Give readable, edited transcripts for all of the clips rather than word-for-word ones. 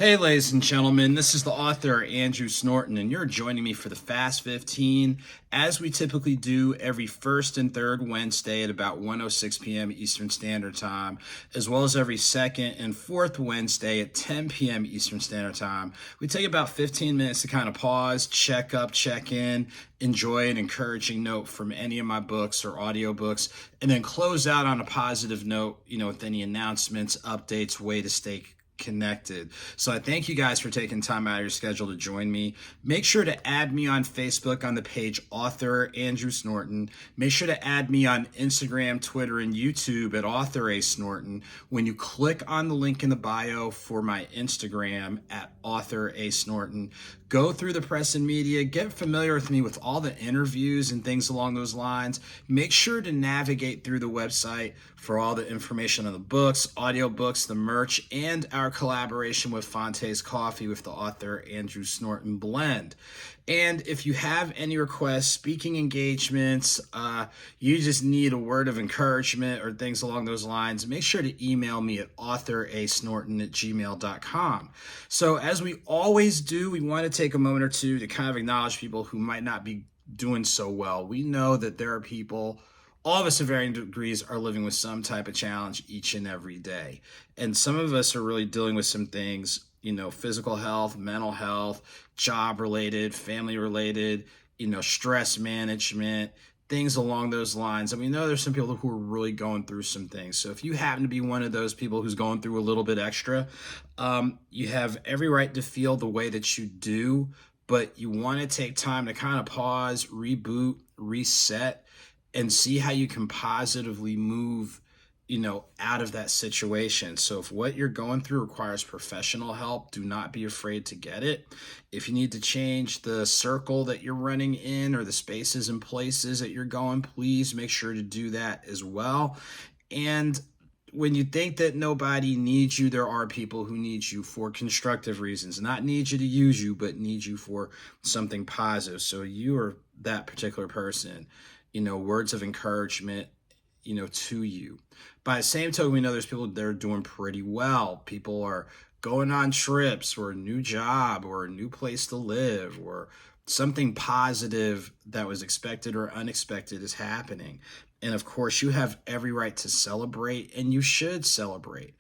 Hey, ladies and gentlemen, this is the author Andrew Snorton, and you're joining me for the Fast 15, as we typically do every first and third Wednesday at about 1:06 p.m. Eastern Standard Time, as well as every second and fourth Wednesday at 10 p.m. Eastern Standard Time. We take about 15 minutes to kind of pause, check up, check in, enjoy an encouraging note from any of my books or audiobooks, and then close out on a positive note, with any announcements, updates, way to stay connected. So I thank you guys for taking time out of your schedule to join me. Make sure to add me on Facebook on the page Author Andrew Snorton. Make sure to add me on Instagram, Twitter, and YouTube at Author A Snorton. When you click on the link in the bio for my Instagram at Author A Snorton, go through the press and media, get familiar with me with all the interviews and things along those lines. Make sure to navigate through the website for all the information on the books, audiobooks, the merch, and our collaboration with Fonte's Coffee with the author Andrew Snorton blend. And if you have any requests, speaking engagements, you just need a word of encouragement or things along those lines, make sure to email me at authorsnorton@gmail.com. So as we always do, we want to take a moment or two to kind of acknowledge people who might not be doing so well. We know that there are people, all of us at varying degrees, are living with some type of challenge each and every day. And some of us are really dealing with some things, physical health, mental health, job related, family related, stress management, things along those lines. And we know there's some people who are really going through some things. So if you happen to be one of those people who's going through a little bit extra, you have every right to feel the way that you do, but you want to take time to kind of pause, reboot, reset, and see how you can positively move, out of that situation. So if what you're going through requires professional help, do not be afraid to get it. If you need to change the circle that you're running in or the spaces and places that you're going, please make sure to do that as well. And when you think that nobody needs you, there are people who need you for constructive reasons. Not need you to use you, but need you for something positive. So you are that particular person. Words of encouragement, to you. By the same token, we know there's people that are doing pretty well. People are going on trips or a new job or a new place to live or something positive that was expected or unexpected is happening. And of course, you have every right to celebrate, and you should celebrate.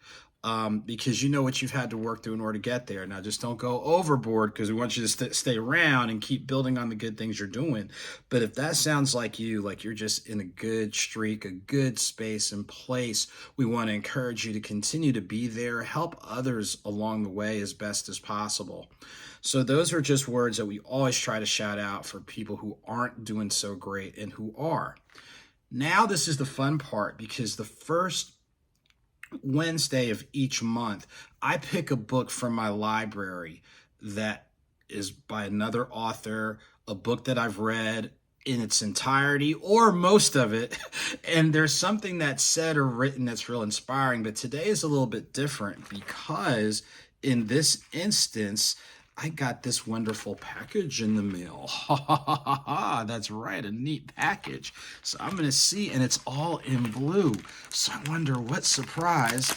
Because you know what you've had to work through in order to get there. Now, just don't go overboard, because we want you to stay around and keep building on the good things you're doing. But if that sounds like you're just in a good streak, a good space and place, we want to encourage you to continue to be there, help others along the way as best as possible. So those are just words that we always try to shout out for people who aren't doing so great and who are. Now, this is the fun part, because the first Wednesday of each month, I pick a book from my library that is by another author, a book that I've read in its entirety or most of it. And there's something that's said or written that's real inspiring. But today is a little bit different, because in this instance, I got this wonderful package in the mail. Ha ha ha ha ha. That's right, a neat package. So I'm going to see, and it's all in blue. So I wonder, what surprise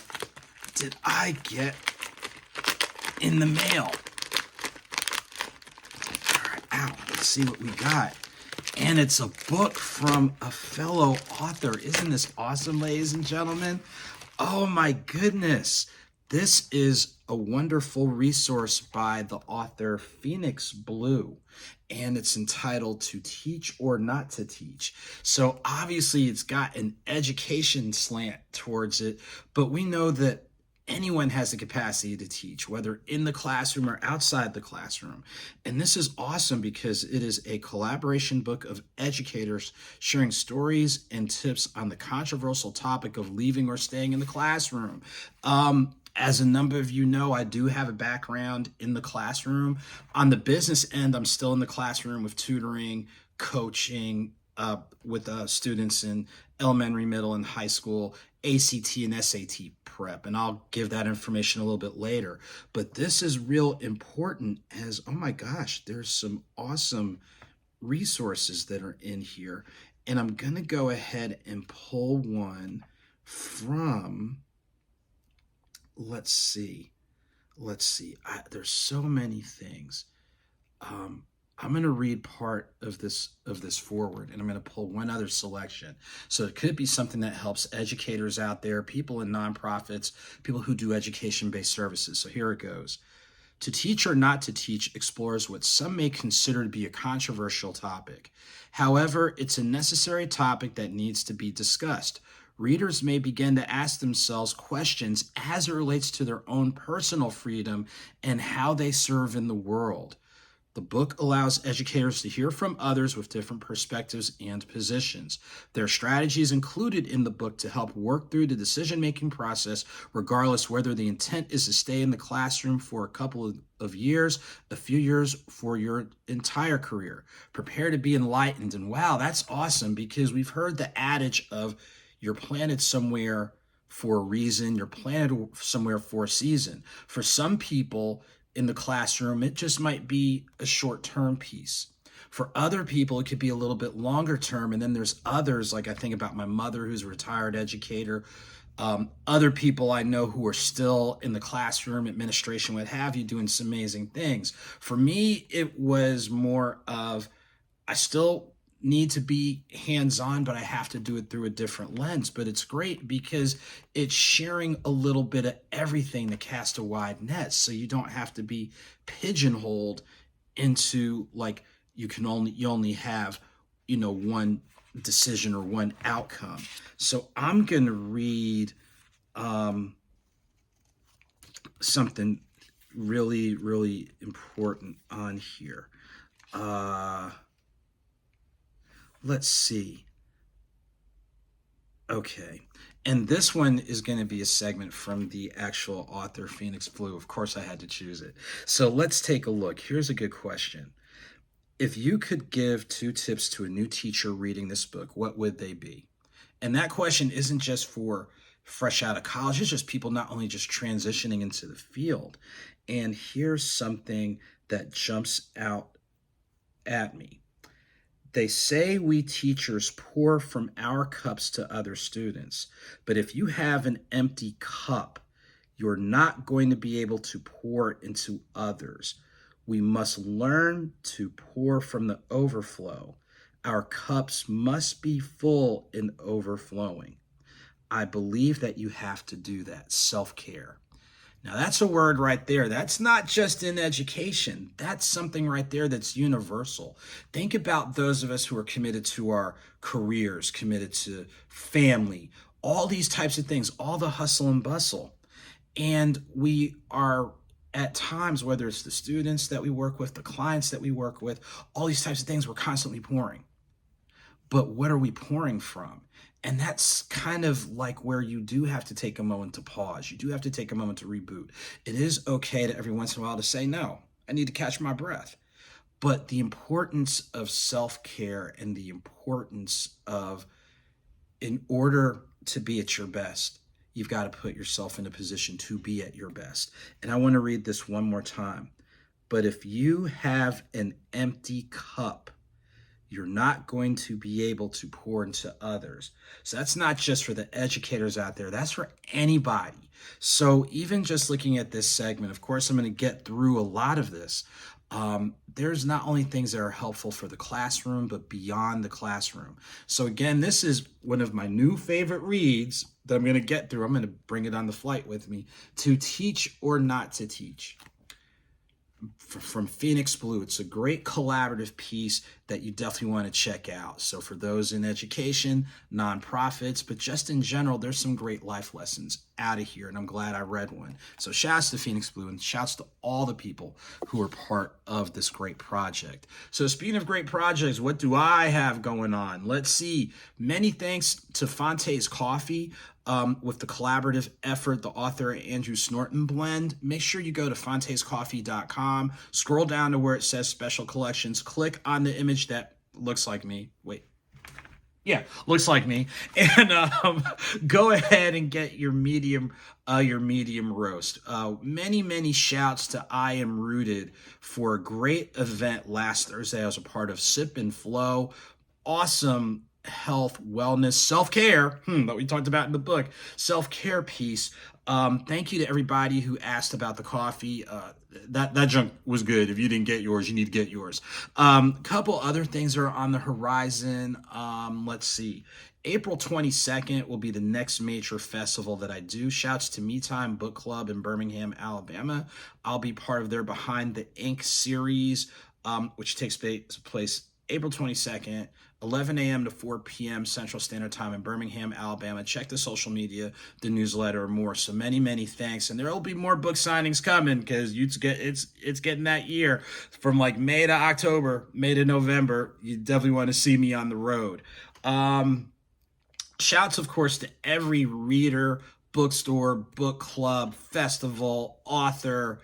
did I get in the mail? All right, out. Let's see what we got. And it's a book from a fellow author. Isn't this awesome, ladies and gentlemen? Oh my goodness. This is a wonderful resource by the author Fenyx Blue, and it's entitled To Teach or Not to Teach. So obviously it's got an education slant towards it, but we know that anyone has the capacity to teach, whether in the classroom or outside the classroom. And this is awesome because it is a collaboration book of educators sharing stories and tips on the controversial topic of leaving or staying in the classroom. As a number of you know, I do have a background in the classroom. On the business end, I'm still in the classroom with tutoring, coaching with students in elementary, middle, and high school, ACT and SAT prep. And I'll give that information a little bit later. But this is real important, as, oh my gosh, there's some awesome resources that are in here. And I'm going to go ahead and pull one from, let's see. let's see. There's so many things. I'm going to read part of this forward, and I'm going to pull one other selection. So it could be something that helps educators out there, people in nonprofits, people who do education-based services. So here it goes. To Teach or Not to Teach explores what some may consider to be a controversial topic. However, it's a necessary topic that needs to be discussed. Readers may begin to ask themselves questions as it relates to their own personal freedom and how they serve in the world. The book allows educators to hear from others with different perspectives and positions. There are strategies included in the book to help work through the decision-making process, regardless whether the intent is to stay in the classroom for a couple of years, a few years, for your entire career. Prepare to be enlightened. And wow, that's awesome, because we've heard the adage of you're planted somewhere for a reason, you're planted somewhere for a season. For some people, in the classroom, it just might be a short-term piece. For other people, it could be a little bit longer term. And then there's others, like I think about my mother, who's a retired educator. Other people I know who are still in the classroom, administration, what have you, doing some amazing things. For me, it was more of, I still need to be hands-on, but I have to do it through a different lens. But it's great because it's sharing a little bit of everything to cast a wide net, so you don't have to be pigeonholed into like you only have one decision or one outcome. So I'm going to read something really, really important on here. Let's see. Okay. And this one is going to be a segment from the actual author, Fenyx Blue. Of course, I had to choose it. So let's take a look. Here's a good question. If you could give 2 tips to a new teacher reading this book, what would they be? And that question isn't just for fresh out of college. It's just people not only just transitioning into the field. And here's something that jumps out at me. They say we teachers pour from our cups to other students, but if you have an empty cup, you're not going to be able to pour into others. We must learn to pour from the overflow. Our cups must be full and overflowing. I believe that you have to do that. Self-care. Now, that's a word right there. That's not just in education. That's something right there that's universal. Think about those of us who are committed to our careers, committed to family, all these types of things, all the hustle and bustle. And we are at times, whether it's the students that we work with, the clients that we work with, all these types of things, we're constantly pouring. But what are we pouring from? And that's kind of like where you do have to take a moment to pause. You do have to take a moment to reboot. It is okay to every once in a while to say, no, I need to catch my breath. But the importance of self-care and the importance of, in order to be at your best, you've got to put yourself in a position to be at your best. And I want to read this one more time. But if you have an empty cup, you're not going to be able to pour into others. So that's not just for the educators out there. That's for anybody. So even just looking at this segment, of course, I'm going to get through a lot of this. There's not only things that are helpful for the classroom, but beyond the classroom. So again, this is one of my new favorite reads that I'm going to get through. I'm going to bring it on the flight with me. To Teach or Not to Teach, from Fenyx Blue. It's a great collaborative piece that you definitely want to check out. So for those in education, nonprofits, but just in general, there's some great life lessons out of here, and I'm glad I read one. So shouts to Fenyx Blue, and shouts to all the people who are part of this great project. So speaking of great projects, what do I have going on? Let's see. Many thanks to Fonte's Coffee. With the collaborative effort, the author Andrew Snorton blend. Make sure you go to fontescoffee.com, scroll down to where it says special collections, click on the image that looks like me. Wait. Yeah, looks like me. And go ahead and get your medium roast. Many shouts to I Am Rooted for a great event last Thursday. I was a part of Sip and Flow. Awesome health, wellness, self-care that we talked about in the book, self-care piece Thank you to everybody who asked about the coffee. That junk was good. If you didn't get yours, you need to get yours. Couple other things are on the horizon. Let's see. April 22nd will be the next major festival that I do. Shouts to Me Time Book Club in Birmingham, Alabama. I'll be part of their Behind the Ink series, which takes place April 22nd, 11 a.m. to 4 p.m. Central Standard Time in Birmingham, Alabama. Check the social media, the newsletter, or more. So many, many thanks. And there will be more book signings coming because it's getting that year from like May to October, May to November. You definitely want to see me on the road. Shouts, of course, to every reader, bookstore, book club, festival, author,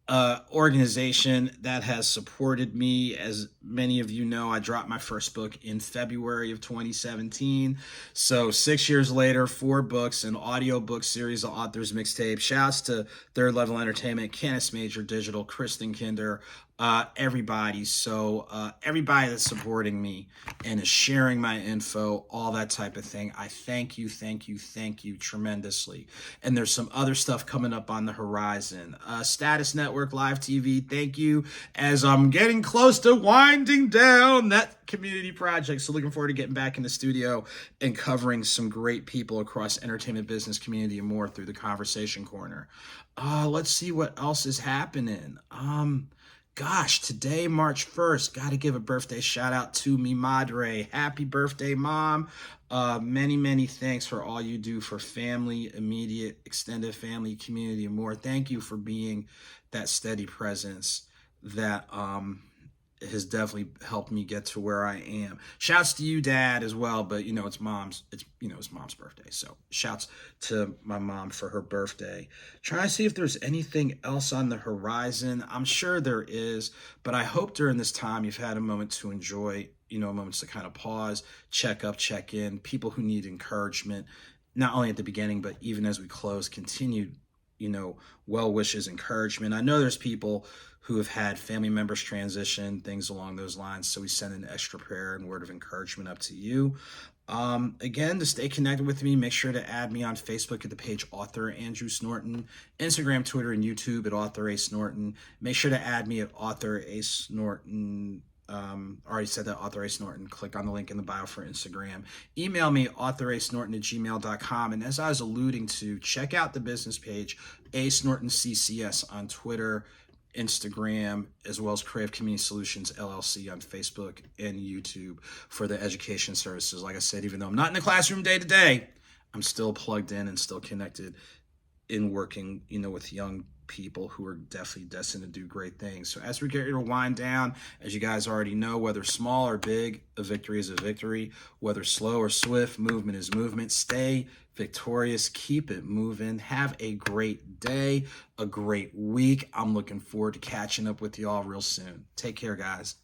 organization that has supported me. As many of you know, I dropped my first book in February of 2017. So 6 years later, 4 books, an audiobook series of authors mixtape. Shouts to Third Level Entertainment, Canis Major Digital, Kristen Kinder, everybody. So everybody that's supporting me and is sharing my info, all that type of thing. I thank you tremendously. And there's some other stuff coming up on the horizon. Status Network Live TV, thank you. As I'm getting close to winding down that community project. So looking forward to getting back in the studio and covering some great people across entertainment, business, community, and more through the Conversation Corner. Let's see what else is happening. Gosh, today, March 1st, got to give a birthday shout out to mi madre. Happy birthday, Mom. Many, many thanks for all you do for family, immediate, extended family, community, and more. Thank you for being that steady presence that has definitely helped me get to where I am. Shouts to you, Dad, as well, but it's mom's birthday. So shouts to my mom for her birthday. Trying to see if there's anything else on the horizon. I'm sure there is, but I hope during this time you've had a moment to enjoy, moments to kind of pause, check up, check in, people who need encouragement, not only at the beginning, but even as we close, continued well wishes, encouragement. I know there's people who have had family members transition, things along those lines. So we send an extra prayer and word of encouragement up to you. Again, to stay connected with me, make sure to add me on Facebook at the page Author Andrew Snorton, Instagram, Twitter, and YouTube at Author A Snorton. Make sure to add me at Author A Snorton. Already said that, Author A Snorton. Click on the link in the bio for Instagram. Email me, authorsnorton@gmail.com. And as I was alluding to, check out the business page, A Snorton CCS on Twitter, Instagram, as well as Creative Community Solutions LLC on Facebook and YouTube for the education services. Like I said, even though I'm not in the classroom day to day, I'm still plugged in and still connected in working, with young people who are definitely destined to do great things. So as we get ready to wind down, as you guys already know, whether small or big, a victory is a victory. Whether slow or swift, movement is movement. Stay victorious. Keep it moving. Have a great day, a great week. I'm looking forward to catching up with y'all real soon. Take care, guys.